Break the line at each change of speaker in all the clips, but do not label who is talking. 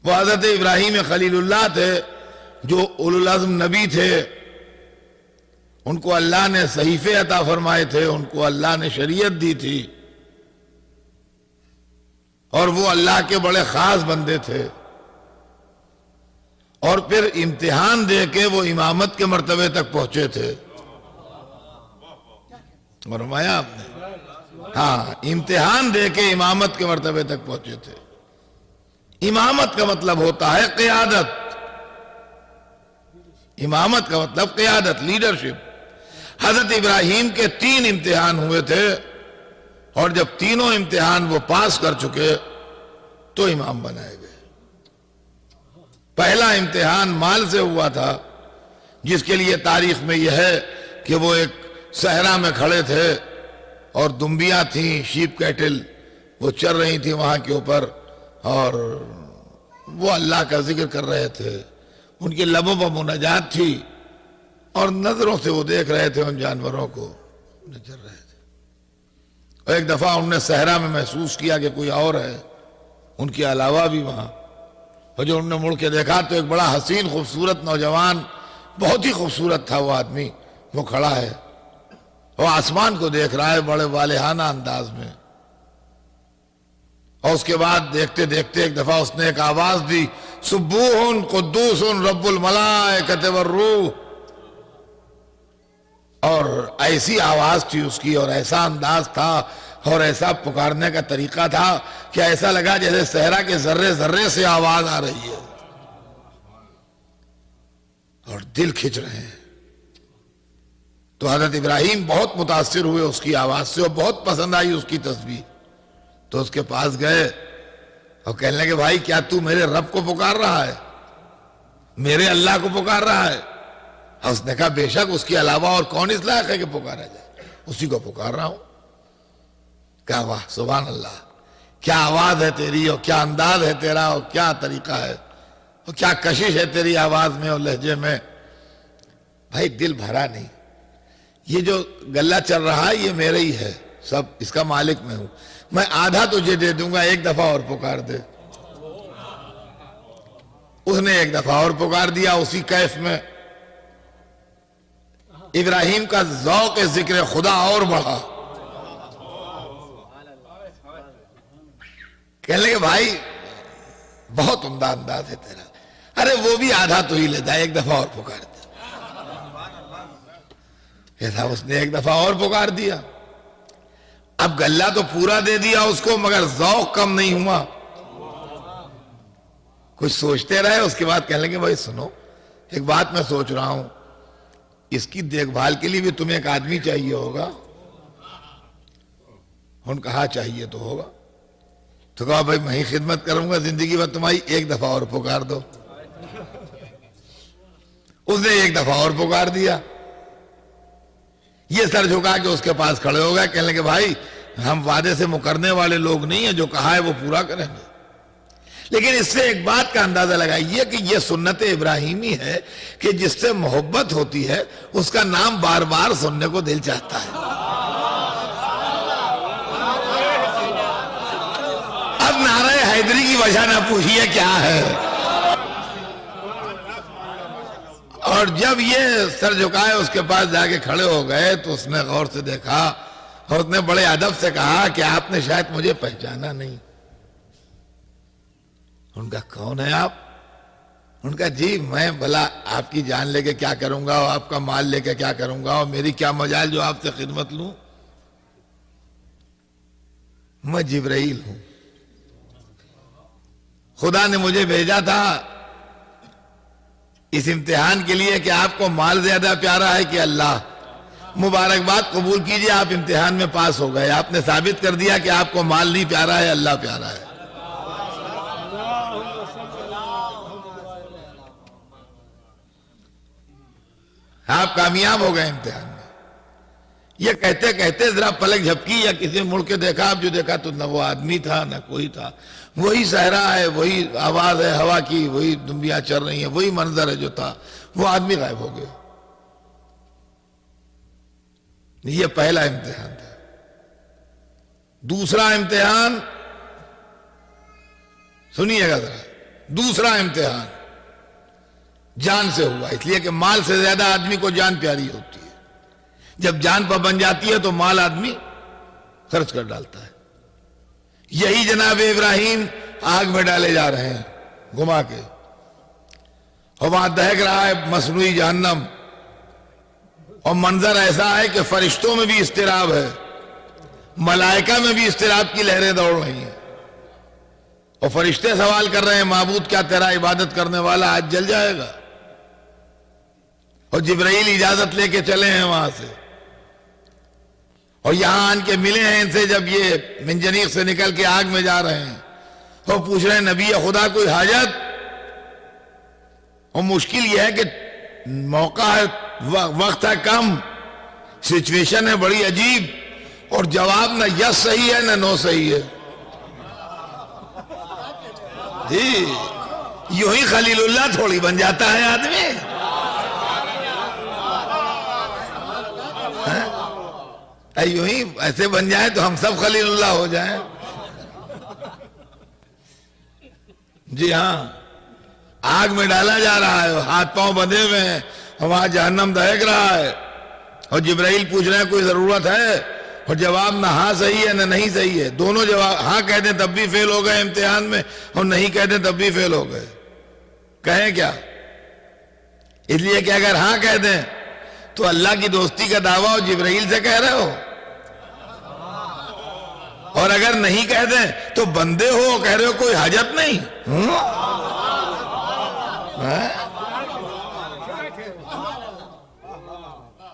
وہ حضرت ابراہیم خلیل اللہ تھے جو اولو العزم نبی تھے، ان کو اللہ نے صحیفے عطا فرمائے تھے، ان کو اللہ نے شریعت دی تھی، اور وہ اللہ کے بڑے خاص بندے تھے، اور پھر امتحان دے کے وہ امامت کے مرتبے تک پہنچے تھے۔ فرمایا آپ نے؟ ہاں، امتحان دے کے امامت کے مرتبے تک پہنچے تھے۔ امامت کا مطلب ہوتا ہے قیادت، امامت کا مطلب قیادت، لیڈرشپ۔ حضرت ابراہیم کے 3 امتحان ہوئے تھے، اور جب تینوں امتحان وہ پاس کر چکے تو امام بنائے گئے۔ پہلا امتحان مال سے ہوا تھا، جس کے لیے تاریخ میں یہ ہے کہ وہ ایک صحرا میں کھڑے تھے اور دمبیاں تھیں، شیپ کیٹل، وہ چر رہی تھیں وہاں کے اوپر، اور وہ اللہ کا ذکر کر رہے تھے، ان کے لبوں پر مناجات تھی، اور نظروں سے وہ دیکھ رہے تھے ان جانوروں کو، چر رہے تھے۔ اور ایک دفعہ انہوں نے صحرا میں محسوس کیا کہ کوئی اور ہے ان کے علاوہ بھی وہاں، اور جو انہوں نے مڑ کے دیکھا تو ایک بڑا حسین خوبصورت نوجوان، بہت ہی خوبصورت تھا وہ آدمی، وہ کھڑا ہے، وہ آسمان کو دیکھ رہا ہے بڑے والہانہ انداز میں۔ اور اس کے بعد دیکھتے دیکھتے ایک دفعہ اس نے ایک آواز دی، سبوح قدوس رب الملائکۃ والروح، اور ایسی آواز تھی اس کی، اور ایسا انداز تھا، اور ایسا پکارنے کا طریقہ تھا کہ ایسا لگا جیسے صحرا کے ذرے ذرے سے آواز آ رہی ہے، اور دل کھنچ رہے ہیں۔ تو حضرت ابراہیم بہت متاثر ہوئے اس کی آواز سے، اور بہت پسند آئی اس کی تسبیح، تو اس کے پاس گئے اور کہنے لگے، بھائی کیا تو میرے رب کو پکار رہا ہے، میرے اللہ کو پکار رہا ہے؟ اور اس نے کہا، بے شک، اس کے علاوہ اور کون اس لائق ہے کہ پکارا جائے، اسی کو پکار رہا ہوں۔ کہا، واہ سبحان اللہ، کیا آواز ہے تیری، اور کیا انداز ہے تیرا، اور کیا طریقہ ہے، اور کیا کشش ہے تیری آواز میں اور لہجے میں۔ بھائی دل بھرا نہیں، یہ جو گلہ چل رہا ہے یہ میرے ہی ہے، سب اس کا مالک میں ہوں، میں آدھا تجھے دے دوں گا، ایک دفعہ اور پکار دے۔ اس نے ایک دفعہ اور پکار دیا اسی کیف میں۔ ابراہیم کا ذوق ذکر خدا اور بڑھا، کہنے لگے، بھائی بہت عمدہ انداز ہے تیرا، ارے وہ بھی آدھا تو ہی لیتا ہے، ایک دفعہ اور پکار دیا۔ ایسا اس نے ایک دفعہ اور پکار دیا۔ اب گلہ تو پورا دے دیا اس کو، مگر ذوق کم نہیں ہوا۔ کچھ سوچتے رہے، اس کے بعد کہنے لگے، بھائی سنو، ایک بات میں سوچ رہا ہوں، اس کی دیکھ بھال کے لیے بھی تمہیں ایک آدمی چاہیے ہوگا۔ ان کہا، چاہیے تو ہوگا۔ تو کہا، بھائی میں ہی خدمت کروں گا زندگی بھر تمہاری، ایک دفعہ اور پکار دو۔ اس نے ایک دفعہ اور پکار دیا۔ یہ سر جھکا کے اس کے پاس کھڑے ہو گئے، کہنے لگے، بھائی ہم وعدے سے مکرنے والے لوگ نہیں ہیں، جو کہا ہے وہ پورا کریں گے۔ لیکن اس سے ایک بات کا اندازہ لگائیے کہ یہ سنت ابراہیمی ہے کہ جس سے محبت ہوتی ہے اس کا نام بار بار سننے کو دل چاہتا ہے۔ اب نعرہ حیدری کی وجہ نہ پوچھئے کیا ہے۔ اور جب یہ سر جھکائے اس کے پاس جا کے کھڑے ہو گئے تو اس نے غور سے دیکھا، اور اس نے بڑے ادب سے کہا کہ آپ نے شاید مجھے پہچانا نہیں۔ ان کا، کون ہے آپ؟ ان کا، جی میں بھلا آپ کی جان لے کے کیا کروں گا، اور آپ کا مال لے کے کیا کروں گا، اور میری کیا مجال جو آپ سے خدمت لوں؟ میں جبرائیل ہوں، خدا نے مجھے بھیجا تھا اس امتحان کے لیے کہ آپ کو مال زیادہ پیارا ہے کہ اللہ۔ مبارکباد قبول کیجئے، آپ امتحان میں پاس ہو گئے، آپ نے ثابت کر دیا کہ آپ کو مال نہیں پیارا ہے، اللہ پیارا ہے۔ آپ کامیاب ہو گئے امتحان میں۔ یہ کہتے کہتے ذرا پلک جھپکی یا کسی نے مڑ کے دیکھا، اب جو دیکھا تو نہ وہ آدمی تھا نہ کوئی تھا، وہی صحرا ہے، وہی آواز ہے ہوا کی، وہی دمبیاں چل رہی ہیں، وہی منظر ہے جو تھا، وہ آدمی غائب ہو گیا۔ یہ پہلا امتحان تھا۔ دوسرا امتحان سنیے گا ذرا، دوسرا امتحان جان سے ہوا، اس لیے کہ مال سے زیادہ آدمی کو جان پیاری ہوتی ہے. جب جان پر بن جاتی ہے تو مال آدمی خرچ کر ڈالتا ہے. یہی جناب ابراہیم آگ میں ڈالے جا رہے ہیں گھما کے، اور وہاں دہک رہا ہے مصنوعی جہنم، اور منظر ایسا ہے کہ فرشتوں میں بھی اضطراب ہے، ملائکہ میں بھی اضطراب کی لہریں دوڑ رہی ہیں، اور فرشتے سوال کر رہے ہیں معبود کیا تیرا عبادت کرنے والا آج جل جائے گا؟ اور جبرائیل اجازت لے کے چلے ہیں وہاں سے، اور یہاں آن کے ملے ہیں ان سے جب یہ منجنیق سے نکل کے آگ میں جا رہے ہیں، اور پوچھ رہے ہیں نبی خدا کوئی حاجت؟ اور مشکل یہ ہے کہ موقع ہے، وقت ہے کم، سچویشن ہے بڑی عجیب، اور جواب نہ یس صحیح ہے نہ نو صحیح ہے. جی یوں ہی خلیل اللہ تھوڑی بن جاتا ہے آدمی. یوں ہی ایسے بن جائیں تو ہم سب خلیل اللہ ہو جائیں. جی ہاں، آگ میں ڈالا جا رہا ہے، ہاتھ پاؤں بندھے ہوئے ہیں، وہاں جہنم دہک رہا ہے، اور جبرائیل پوچھ رہے ہیں کوئی ضرورت ہے؟ اور جواب نہ ہاں صحیح ہے نہ نہیں صحیح ہے. دونوں جواب، ہاں کہہ دیں تب بھی فیل ہو گئے امتحان میں، اور نہیں کہہ دیں تب بھی فیل ہو گئے. کہیں کیا؟ اس لیے کہ اگر ہاں کہہ دیں تو اللہ کی دوستی کا دعویٰ اور جبرائیل سے کہہ رہے ہو، اور اگر نہیں کہہ دیں تو بندے ہو کہہ رہے ہو کوئی حاجت نہیں.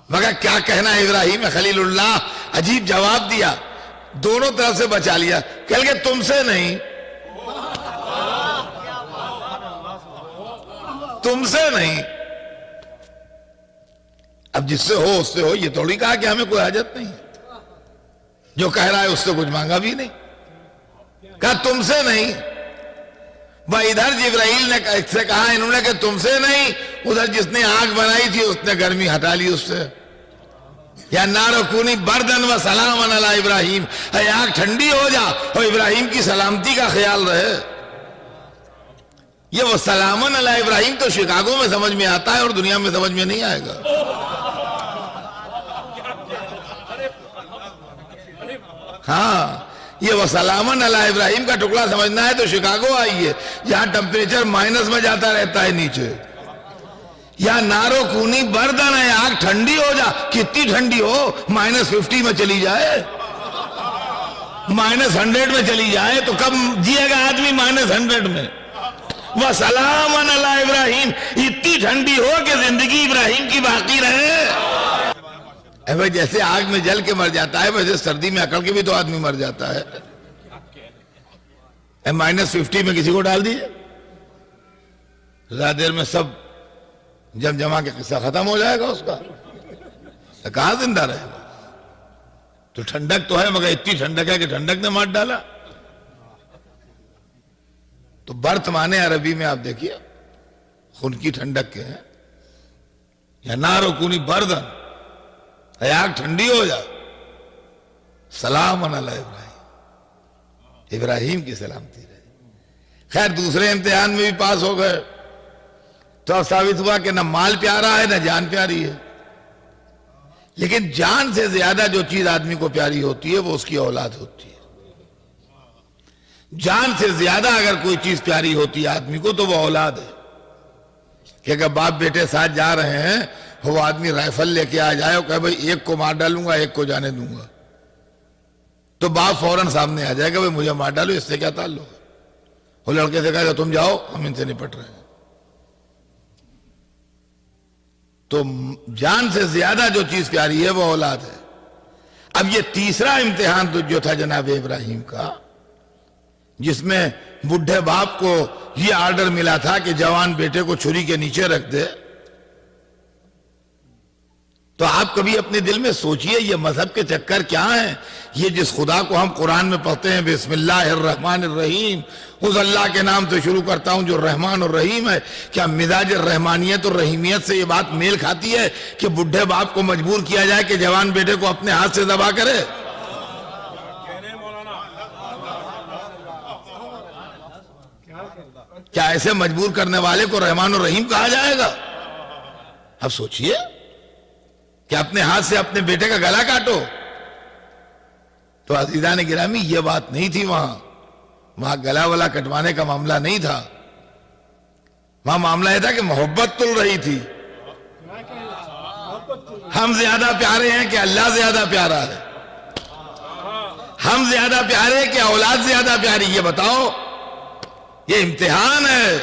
مگر کیا کہنا ابراہیم خلیل اللہ، عجیب جواب دیا، دونوں طرف سے بچا لیا. کہہ کہ تم سے نہیں، تم سے نہیں. اب جس سے ہو اس سے ہو، یہ تھوڑی کہا کہ ہمیں کوئی حاجت نہیں. جو کہہ رہا ہے اس سے کچھ مانگا بھی نہیں، کہا تم سے نہیں. وہ ادھر جبرائیل نے سے کہا انہوں نے کہ تم سے نہیں، ادھر جس نے آگ بنائی تھی اس نے گرمی ہٹا لی اس سے. یا نار کونی بردن و سلام علی ابراہیم، اے آگ ٹھنڈی ہو جا اور ابراہیم کی سلامتی کا خیال رہے. یہ وہ سلامن علی ابراہیم تو شکاگو میں سمجھ میں آتا ہے اور دنیا میں سمجھ میں نہیں آئے گا. ہاں، یہ وہ سلامن علی ابراہیم کا ٹکڑا سمجھنا ہے تو شکاگو آئیے، جہاں ٹمپریچر مائنس میں جاتا رہتا ہے نیچے. یا نارو کونی بردن ہے، آگ ٹھنڈی ہو جا. کتنی ٹھنڈی ہو؟ -50 میں چلی جائے، -100 میں چلی جائے تو کب جیے گا آدمی -100 میں؟ وَسَلَامًا عَلَىٰ ابراہیم، اتنی ٹھنڈی ہو کہ زندگی ابراہیم کی باقی رہے. اے بھائی جیسے آگ میں جل کے مر جاتا ہے ویسے سردی میں اکڑ کے بھی تو آدمی مر جاتا ہے. -50 میں کسی کو ڈال دیجئے، زیادہ دیر میں سب جب جمع کے قصہ ختم ہو جائے گا اس کا، کہاں زندہ رہے گا؟ تو ٹھنڈک تو ہے مگر اتنی ٹھنڈک ہے کہ ٹھنڈک نے مار ڈالا. تو برت مانے عربی میں آپ دیکھیے خون کی ٹھنڈک کے ہیں. یا نارو کونی بردن، آگ ٹھنڈی ہو جا. سلام علی ابراہیم، ابراہیم کی سلامتی رہے. خیر دوسرے امتحان میں بھی پاس ہو گئے تو اب ثابت ہوا کہ نہ مال پیارا ہے نہ جان پیاری ہے. لیکن جان سے زیادہ جو چیز آدمی کو پیاری ہوتی ہے وہ اس کی اولاد ہوتی ہے. جان سے زیادہ اگر کوئی چیز پیاری ہوتی ہے آدمی کو تو وہ اولاد ہے. کہ اگر باپ بیٹے ساتھ جا رہے ہیں، وہ آدمی رائفل لے کے آ جائے اور کہے بھائی ایک کو مار ڈالوں گا ایک کو جانے دوں گا، تو باپ فوراً سامنے آ جائے گا بھائی مجھے مار ڈالو، اس سے کیا تعلق ہے؟ وہ لڑکے سے کہے گا تم جاؤ ہم ان سے نپٹ رہے ہیں. تو جان سے زیادہ جو چیز پیاری ہے وہ اولاد ہے. اب یہ تیسرا امتحان تو جو تھا جناب ابراہیم کا، جس میں بڈھے باپ کو یہ آرڈر ملا تھا کہ جوان بیٹے کو چھری کے نیچے رکھ دے. تو آپ کبھی اپنے دل میں سوچئے یہ مذہب کے چکر کیا ہیں؟ یہ جس خدا کو ہم قرآن میں پڑھتے ہیں بسم اللہ الرحمن الرحیم، اس اللہ کے نام سے شروع کرتا ہوں جو رحمان اور رحیم ہے، کیا مزاج رحمانیت اور رحیمیت سے یہ بات میل کھاتی ہے کہ بڈھے باپ کو مجبور کیا جائے کہ جوان بیٹے کو اپنے ہاتھ سے ذبح کرے؟ کیا ایسے مجبور کرنے والے کو رحمان الرحیم کہا جائے گا؟ اب سوچئے کہ اپنے ہاتھ سے اپنے بیٹے کا گلا کاٹو. تو عزیزان گرامی یہ بات نہیں تھی وہاں گلا ولا کٹوانے کا معاملہ نہیں تھا. وہاں معاملہ یہ تھا کہ محبت تل رہی تھی. ہم زیادہ پیارے ہیں کہ اللہ زیادہ پیارا ہے؟ ہم زیادہ پیارے کہ اولاد زیادہ پیاری؟ یہ بتاؤ. یہ امتحان ہے.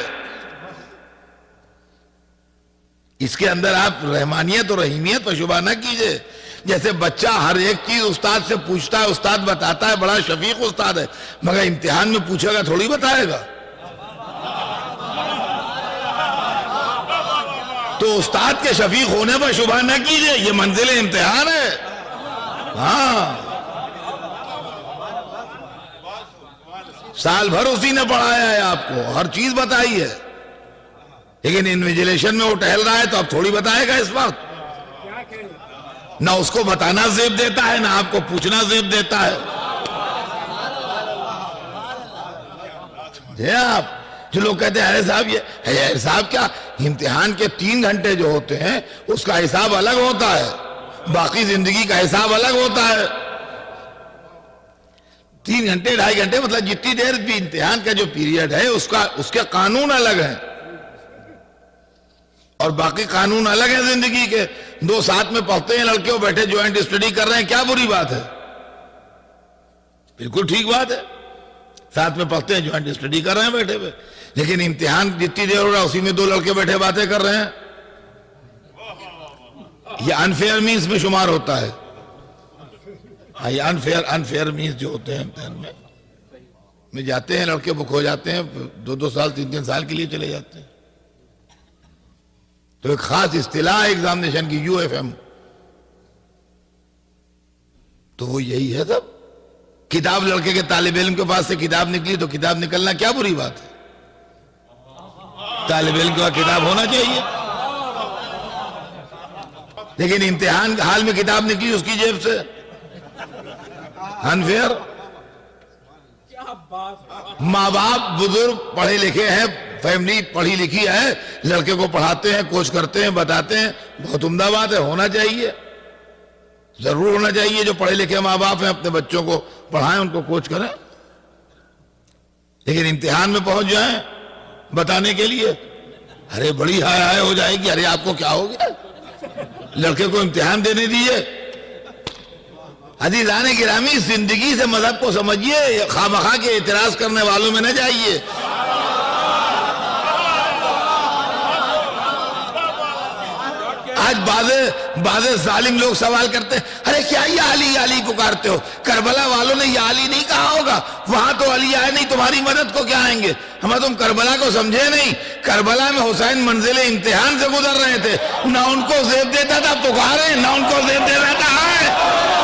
اس کے اندر آپ رحمانیت اور رحیمیت پر شبہ نہ کیجئے. جیسے بچہ ہر ایک چیز استاد سے پوچھتا ہے، استاد بتاتا ہے، بڑا شفیق استاد ہے، مگر امتحان میں پوچھے گا تھوڑی بتائے گا. تو استاد کے شفیق ہونے پر شبہ نہ کیجئے، یہ منزل امتحان ہے. ہاں، سال بھر اسی نے پڑھایا ہے آپ کو، ہر چیز بتائی ہے، لیکن انویجیلیشن میں وہ ٹہل رہا ہے تو اب تھوڑی بتائے گا. اس وقت نہ اس کو بتانا زیب دیتا ہے، نہ آپ کو پوچھنا زیب دیتا ہے. آپ جو لوگ کہتے ہیں ارے صاحب یہ صاحب کیا امتحان کے 3 گھنٹے جو ہوتے ہیں اس کا حساب الگ ہوتا ہے، باقی زندگی کا حساب الگ ہوتا ہے. 3 گھنٹے 2.5 گھنٹے مطلب جتنی دیر بھی امتحان کا جو پیریڈ ہے اس کے قانون الگ ہیں اور باقی قانون الگ ہیں زندگی کے. 2 ساتھ میں پڑھتے ہیں لڑکے بیٹھے جوائنٹ اسٹڈی کر رہے ہیں، کیا بری بات ہے؟ بالکل ٹھیک بات ہے. ساتھ میں پڑھتے ہیں جوائنٹ اسٹڈی کر رہے ہیں بیٹھے ہوئے، لیکن امتحان جتنی دیر ہو رہا ہے اسی میں 2 لڑکے بیٹھے باتیں کر رہے ہیں. یہ انفیئر مینز میں شمار ہوتا ہے. ہاں، یہ انفیئر مینز جو ہوتے ہیں امتحان میں جاتے ہیں لڑکے بک ہو جاتے ہیں، 2 سال 3 سال کے لیے چلے جاتے ہیں. تو ایک خاص اصطلاح ایگزامینیشن کی UFM، تو وہ یہی ہے. سب کتاب لڑکے کے طالب علم کے پاس سے کتاب نکلی تو کتاب نکلنا کیا بری بات ہے؟ طالب علم کے پاس کتاب ہونا چاہیے. لیکن امتحان حال میں کتاب نکلی اس کی جیب سے، انفیئر. ماں باپ بزرگ پڑھے لکھے ہیں، فیملی پڑھی لکھی ہے، لڑکے کو پڑھاتے ہیں، کوچ کرتے ہیں، بتاتے ہیں، بہت عمدہ بات ہے، ہونا چاہیے، ضرور ہونا چاہیے. جو پڑھے لکھے ماں باپ ہیں اپنے بچوں کو پڑھائیں، ان کو کوچ کریں. لیکن امتحان میں پہنچ جائیں بتانے کے لیے، ارے بڑی ہائے ہو جائے گی، ارے آپ کو کیا ہو گیا، لڑکے کو امتحان دینے دیجیے. عزیزان گرامی، زندگی سے مذہب کو سمجھیے، خواہ مخواہ کے اعتراض کرنے والوں میں نہ جائیے. آج بعض ظالم لوگ سوال کرتے ہیں، ارے کیا یہ علی علی پکارتے ہو؟ کربلا والوں نے یہ علی نہیں کہا ہوگا، وہاں تو علی آئے نہیں، تمہاری مدد کو کیا آئیں گے؟ ہمیں تم کربلا کو سمجھے نہیں. کربلا میں حسین منزل امتحان سے گزر رہے تھے، نہ ان کو زیب دیتا تھا پکارے، نہ ان کو زیب دیتا تھا آئے.